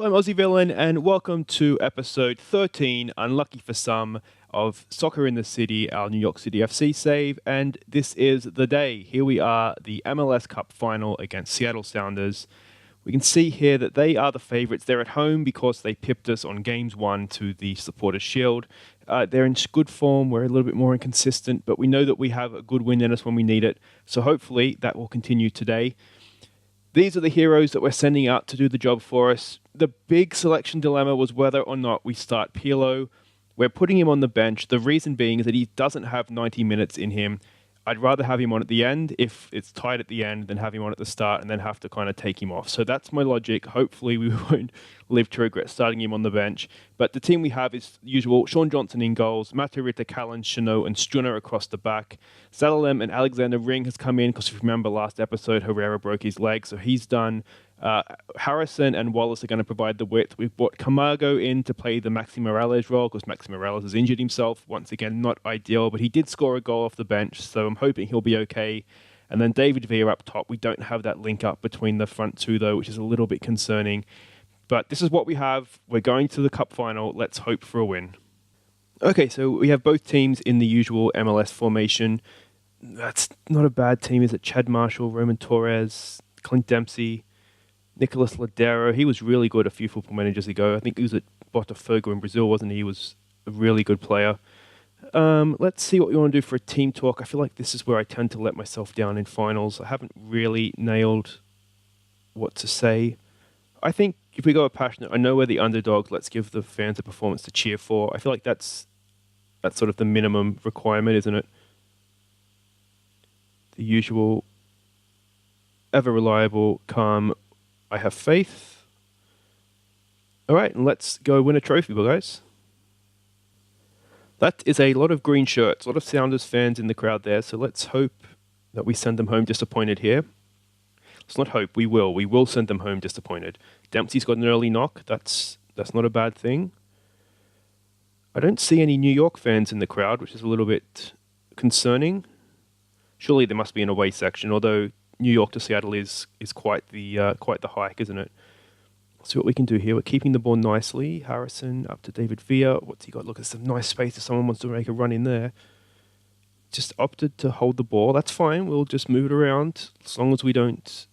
I'm Aussie Villain, and welcome to episode 13, unlucky for some, of Soccer in the City, our New York City FC save. And this is the day. Here we are, the MLS Cup Final against Seattle Sounders. We can see here that they are the favourites. They're at home because they pipped us on Games 1 to the Supporters' Shield. They're in good form. We're a little bit more inconsistent, but we know that we have a good win in us when we need it. So hopefully that will continue today. These are the heroes that we're sending out to do the job for us. The big selection dilemma was whether or not we start Pirlo. We're putting him on the bench. The reason being is that he doesn't have 90 minutes in him. I'd rather have him on at the end if it's tight at the end than have him on at the start and then have to kind of take him off. So that's my logic. Hopefully we won't live to regret starting him on the bench. But the team we have is usual. Sean Johnson in goals, Matarrita, Callan, Chanot and Strunner across the back. Zalalem and Alexander Ring has come in because if you remember last episode, Herrera broke his leg. So he's done. Harrison and Wallace are going to provide the width. We've brought Camargo in to play the Maxi Morales role because Maxi Morales has injured himself. Once again, not ideal, but he did score a goal off the bench, so I'm hoping he'll be okay. And then David Villa up top. We don't have that link up between the front two, though, which is a little bit concerning. But this is what we have. We're going to the Cup Final. Let's hope for a win. Okay, so we have both teams in the usual MLS formation. That's not a bad team, is it? Chad Marshall, Roman Torres, Clint Dempsey, Nicolas Ladero. He was really good a few football managers ago. I think he was at Botafogo in Brazil, wasn't he? He was a really good player. Let's see what we want to do for a team talk. I feel like this is where I tend to let myself down in finals. I haven't really nailed what to say. I think if we go with passionate, I know we're the underdogs. Let's give the fans a performance to cheer for. I feel like that's sort of the minimum requirement, isn't it? The usual, ever reliable, calm, I have faith. All right, and let's go win a trophy, guys. That is a lot of green shirts, a lot of Sounders fans in the crowd there, so let's hope that we send them home disappointed here. Let's not hope, we will. We will send them home disappointed. Dempsey's got an early knock. That's not a bad thing. I don't see any New York fans in the crowd, which is a little bit concerning. Surely there must be an away section, although New York to Seattle is quite the hike, isn't it? Let's see what we can do here. We're keeping the ball nicely. Harrison up to David Villa. What's he got? Look, there's some nice space if someone wants to make a run in there. Just opted to hold the ball. That's fine. We'll just move it around as long as we don't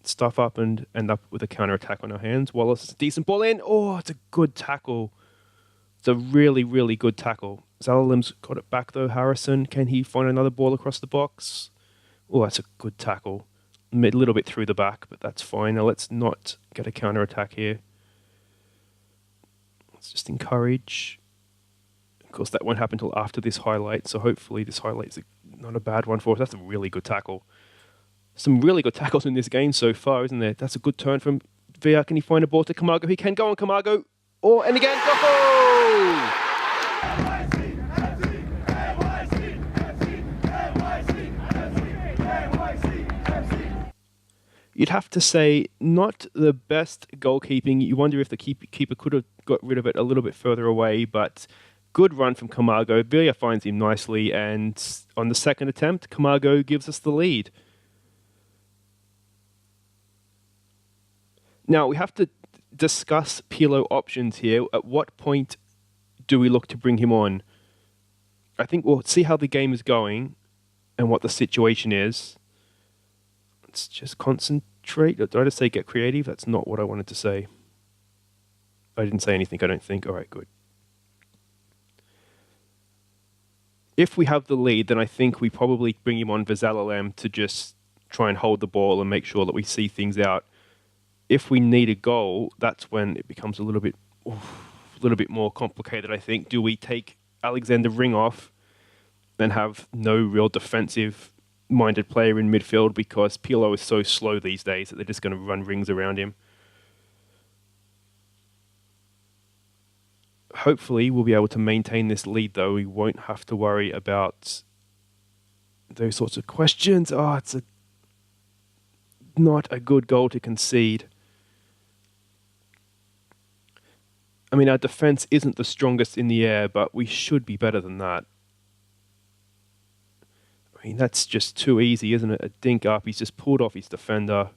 stuff up and end up with a counter-attack on our hands. Wallace is a decent ball in. Oh, it's a good tackle. It's a really, really good tackle. Zalalem's got it back though. Harrison, can he find another ball across the box? Oh, that's a good tackle. A little bit through the back, but that's fine. Now let's not get a counter-attack here. Let's just encourage. Of course, that won't happen until after this highlight, so hopefully this highlight's not a bad one for us. That's a really good tackle. Some really good tackles in this game so far, isn't there? That's a good turn from Villa. Can he find a ball to Camargo? He can go on Camargo. Oh, and again, go! You'd have to say not the best goalkeeping. You wonder if the keeper could have got rid of it a little bit further away, but good run from Camargo. Villa finds him nicely, and on the second attempt, Camargo gives us the lead. Now, we have to discuss Pirlo options here. At what point do we look to bring him on? I think we'll see how the game is going and what the situation is. Let's just concentrate. Did I just say get creative? That's not what I wanted to say. I didn't say anything, I don't think. All right, good. If we have the lead, then I think we probably bring him on for Zalalem to just try and hold the ball and make sure that we see things out. If we need a goal, that's when it becomes a little bit more complicated, I think. Do we take Alexander Ring off and have no real defensive-minded player in midfield because Pirlo is so slow these days that they're just going to run rings around him? Hopefully, we'll be able to maintain this lead, though. We won't have to worry about those sorts of questions. Oh, it's not a good goal to concede. I mean, our defense isn't the strongest in the air, but we should be better than that. I mean, that's just too easy, isn't it? A dink up, he's just pulled off his defender.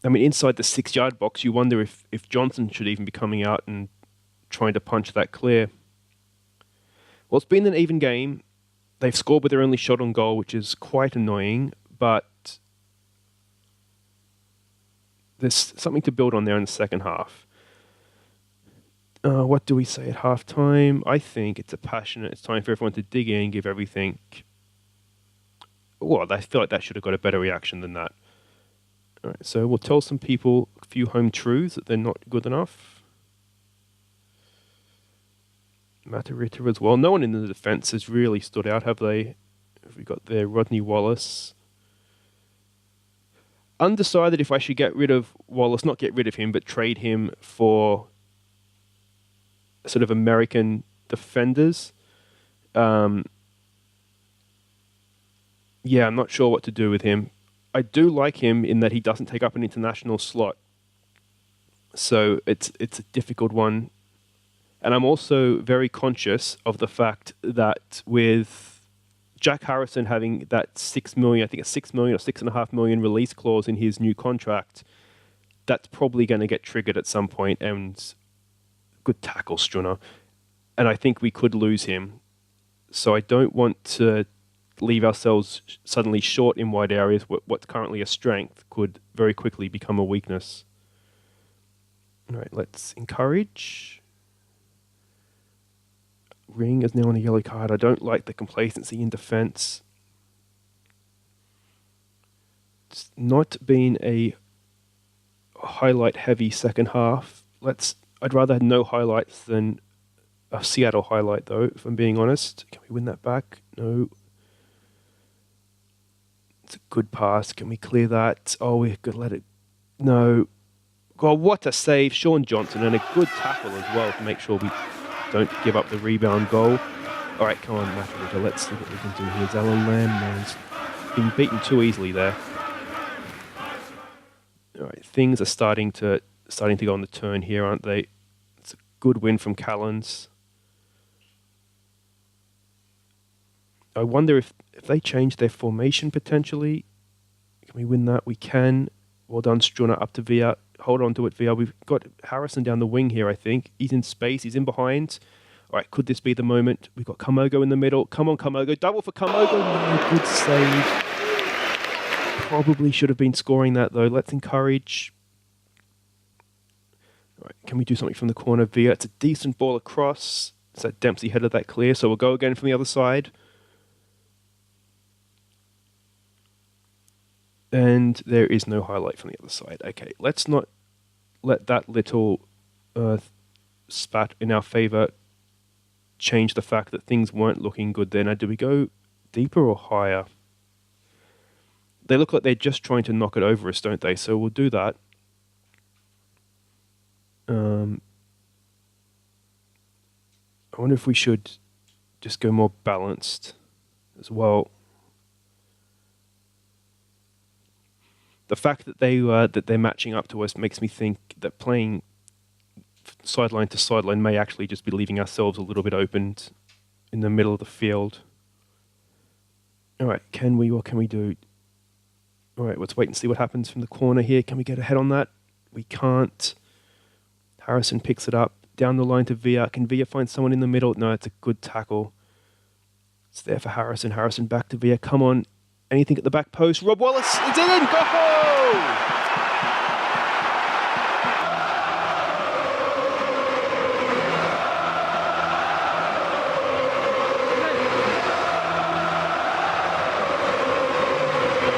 I mean, inside the 6-yard box, you wonder if Johnson should even be coming out and trying to punch that clear. Well, it's been an even game. They've scored with their only shot on goal, which is quite annoying, but there's something to build on there in the second half. What do we say at halftime? I think it's it's time for everyone to dig in, give everything. Well, I feel like that should have got a better reaction than that. All right, so we'll tell some people a few home truths that they're not good enough. Matarita as well. No one in the defence has really stood out, have they? Have we got there Rodney Wallace? Undecided if I should get rid of Wallace, not get rid of him, but trade him for sort of American defenders. Yeah, I'm not sure what to do with him. I do like him in that he doesn't take up an international slot. So it's a difficult one. And I'm also very conscious of the fact that with Jack Harrison having that 6 million, I think it's 6 million or 6.5 million release clause in his new contract, that's probably going to get triggered at some point. And good tackle, Strunner. And I think we could lose him. So I don't want to leave ourselves suddenly short in wide areas. What's currently a strength could very quickly become a weakness. All right, let's encourage. Ring is now on a yellow card. I don't like the complacency in defence. It's not been a highlight-heavy second half. I'd rather have no highlights than a Seattle highlight, though, if I'm being honest. Can we win that back? No. It's a good pass. Can we clear that? Oh, we could let it... No. God, what a save. Sean Johnson, and a good tackle as well to make sure we don't give up the rebound goal. All right, come on, Matheridge. Let's see what we can do here. Alan Lamb has been beaten too easily there. All right, things are starting to go on the turn here, aren't they? It's a good win from Callens. I wonder if they change their formation potentially. Can we win that? We can. Well done, Strunner, up to Villa. Hold on to it, Villa. We've got Harrison down the wing here, I think. He's in space. He's in behind. All right, could this be the moment? We've got Kamogo in the middle. Come on, Kamogo. Double for Kamogo. No, good save. Probably should have been scoring that, though. Let's encourage. All right, can we do something from the corner? Villa, it's a decent ball across. It's that Dempsey headed that clear, so we'll go again from the other side. And there is no highlight from the other side. Okay, let's not let that little spat in our favour change the fact that things weren't looking good there. Now, do we go deeper or higher? They look like they're just trying to knock it over us, don't they? So we'll do that. I wonder if we should just go more balanced as well. The fact that they're matching up to us makes me think that playing sideline to sideline may actually just be leaving ourselves a little bit opened in the middle of the field. All right, what can we do? All right, let's wait and see what happens from the corner here. Can we get ahead on that? We can't. Harrison picks it up. Down the line to Villa. Can Villa find someone in the middle? No, it's a good tackle. It's there for Harrison. Harrison back to Villa. Come on. Anything at the back post? Rob Wallace, it's in! Go!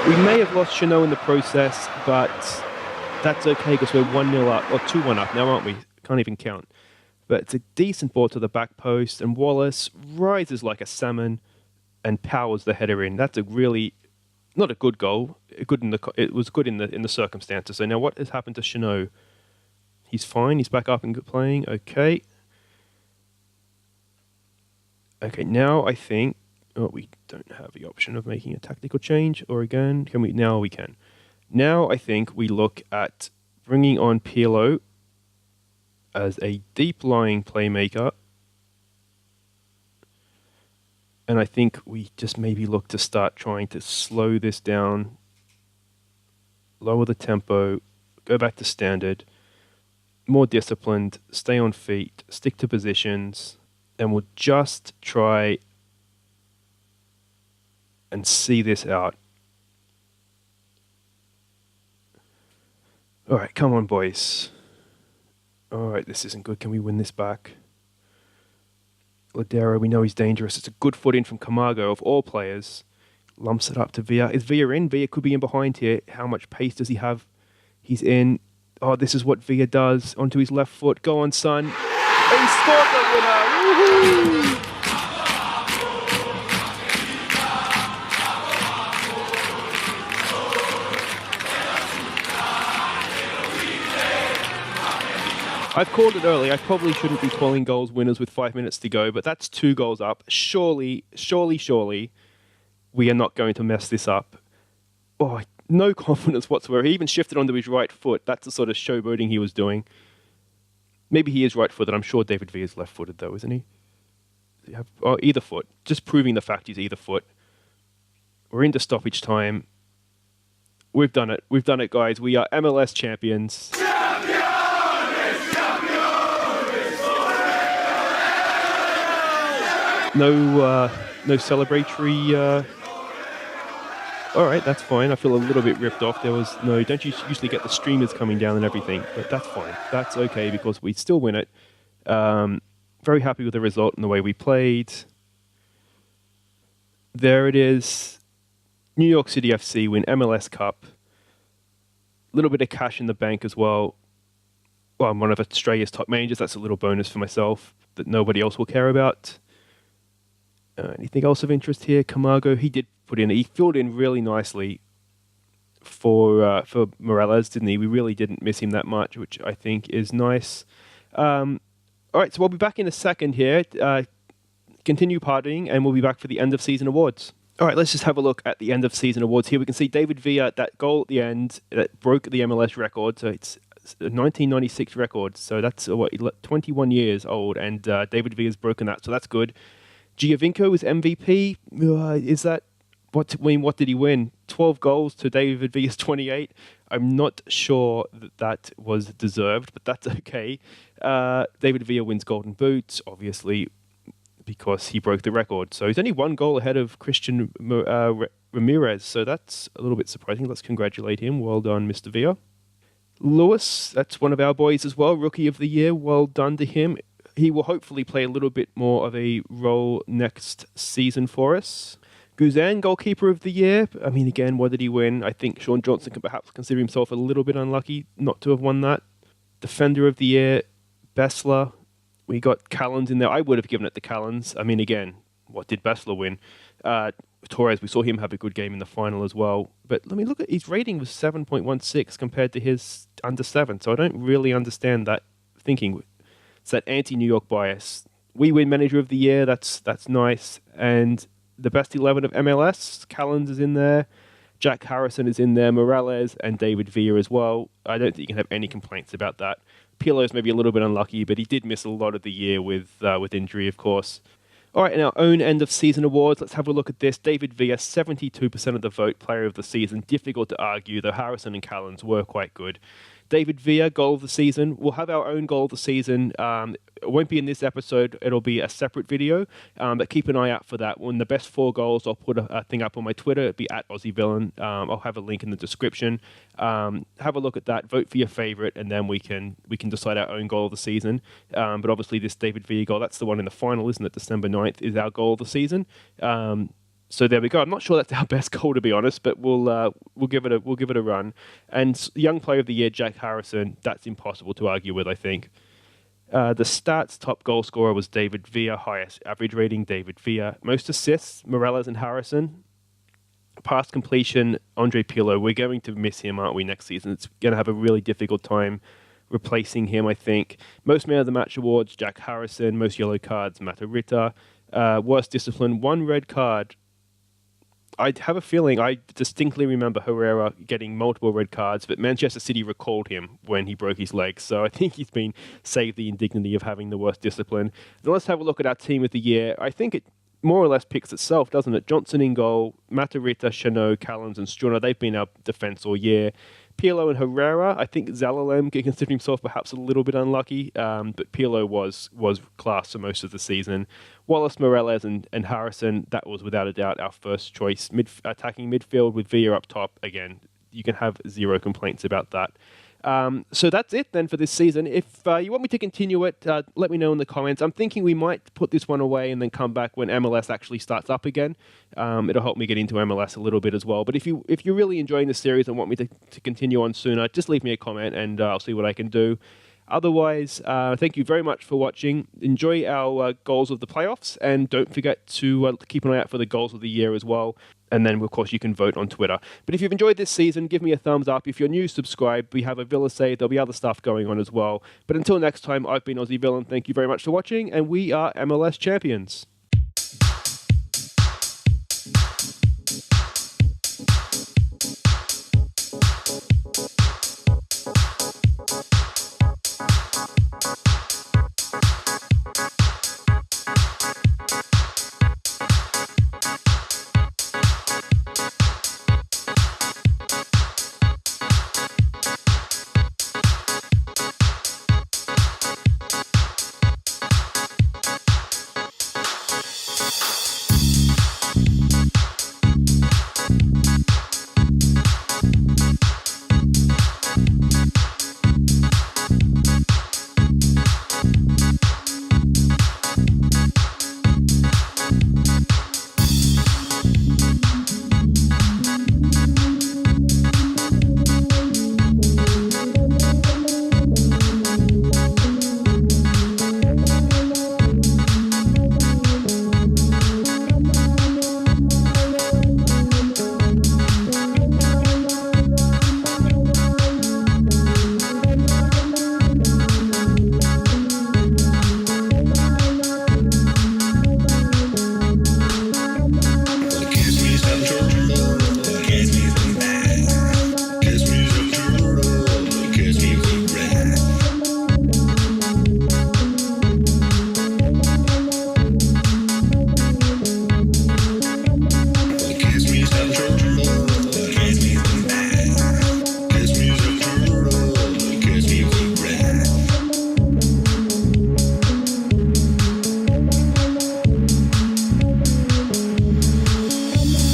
We may have lost Chanot in the process, but that's okay because we're 1-0 up, or 2-1 up now, aren't we? Can't even count. But it's a decent ball to the back post, and Wallace rises like a salmon and powers the header in. That's a really... not a good goal. It was good in the circumstances. So now what has happened to Chanot? He's fine. He's back up and playing. Okay. Okay, now I think... oh, we don't have the option of making a tactical change. Or again, can we? Now we can. Now I think we look at bringing on Pirlo as a deep-lying playmaker. And I think we just maybe look to start trying to slow this down, lower the tempo, go back to standard, more disciplined, stay on feet, stick to positions, and we'll just try and see this out. All right, come on, boys. All right, this isn't good. Can we win this back? Ladero, we know he's dangerous. It's a good foot in from Camargo, of all players. Lumps it up to Villa. Is Villa in? Villa could be in behind here. How much pace does he have? He's in. Oh, this is what Villa does. Onto his left foot. Go on, son. He scored the winner. Woohoo! I've called it early. I probably shouldn't be calling goals winners with 5 minutes to go, but that's 2 goals up. Surely, we are not going to mess this up. Oh, no confidence whatsoever. He even shifted onto his right foot. That's the sort of showboating he was doing. Maybe he is right-footed. I'm sure David Villa's left-footed, though, isn't he? Oh, either foot. Just proving the fact he's either foot. We're into stoppage time. We've done it. We've done it, guys. We are MLS champions. No celebratory. All right, that's fine. I feel a little bit ripped off. There was no. Don't you usually get the streamers coming down and everything? But that's fine. That's okay because we still win it. Very happy with the result and the way we played. There it is. New York City FC win MLS Cup. A little bit of cash in the bank as well. Well, I'm one of Australia's top managers. That's a little bonus for myself that nobody else will care about. Anything else of interest here? Camargo, he filled in really nicely for Morales, didn't he? We really didn't miss him that much, which I think is nice. All right, so we'll be back in a second here. Continue partying, and we'll be back for the end of season awards. All right, let's just have a look at the end of season awards. Here we can see David Villa, that goal at the end that broke the MLS record. So it's a 1996 record. So that's 21 years old, and David Villa's broken that. So that's good. Giovinco was MVP. Is that what did he win? 12 goals to David Villa's 28. I'm not sure that was deserved, but that's okay. David Villa wins Golden Boot, obviously, because he broke the record. So he's only 1 goal ahead of Christian Ramirez. So that's a little bit surprising. Let's congratulate him. Well done, Mr. Villa. Lewis, that's one of our boys as well. Rookie of the Year. Well done to him. He will hopefully play a little bit more of a role next season for us. Guzan, goalkeeper of the year. I mean, again, what did he win? I think Sean Johnson can perhaps consider himself a little bit unlucky not to have won that. Defender of the year, Bessler. We got Callens in there. I would have given it to Callens. I mean, again, what did Bessler win? Torres, we saw him have a good game in the final as well. But let me look at his rating was 7.16 compared to his under 7. So I don't really understand that thinking. It's that anti-New York bias. We win Manager of the Year. That's nice. And the best 11 of MLS, Callens is in there. Jack Harrison is in there. Morales and David Villa as well. I don't think you can have any complaints about that. Pirlo's maybe a little bit unlucky, but he did miss a lot of the year with injury, of course. All right, in our own end of season awards, let's have a look at this. David Villa, 72% of the vote, player of the season. Difficult to argue, though Harrison and Callens were quite good. David Villa, goal of the season. We'll have our own goal of the season. It won't be in this episode. It'll be a separate video. But keep an eye out for that. When the best 4 goals, I'll put a thing up on my Twitter. It'll be at AussieVillain. I'll have a link in the description. Have a look at that. Vote for your favorite, and then we can decide our own goal of the season. But obviously, this David Villa goal, that's the one in the final, isn't it? December 9th is our goal of the season. So there we go. I'm not sure that's our best goal, to be honest, but we'll give it a run. And young player of the year, Jack Harrison. That's impossible to argue with, I think. The stats, top goal scorer was David Villa. Highest average rating, David Villa. Most assists, Morales and Harrison. Pass completion, Andre Pirlo. We're going to miss him, aren't we, next season? It's going to have a really difficult time replacing him, I think. Most man of the match awards, Jack Harrison. Most yellow cards, Matarrita. Worst discipline, 1 red card. I have a feeling, I distinctly remember Herrera getting multiple red cards, but Manchester City recalled him when he broke his leg. So I think he's been saved the indignity of having the worst discipline. Now let's have a look at our team of the year. I think it more or less picks itself, doesn't it? Johnson in goal, Matarrita, Chanot, Callens and Struna, they've been our defence all year. Pirlo and Herrera. I think Zalalem considered himself perhaps a little bit unlucky, but Pirlo was class for most of the season. Wallace, Morales, and Harrison, that was without a doubt our first choice. Attacking midfield with Villa up top. Again, you can have zero complaints about that. So that's it then for this season. If you want me to continue it, let me know in the comments. I'm thinking we might put this one away and then come back when MLS actually starts up again. It'll help me get into MLS a little bit as well. But if you're really enjoying the series and want me to continue on sooner, just leave me a comment and I'll see what I can do. Otherwise, thank you very much for watching. Enjoy our goals of the playoffs, and don't forget to keep an eye out for the goals of the year as well. And then, of course, you can vote on Twitter. But if you've enjoyed this season, give me a thumbs up. If you're new, subscribe. We have a Villa Save. There'll be other stuff going on as well. But until next time, I've been Aussie Villain. Thank you very much for watching, and we are MLS champions.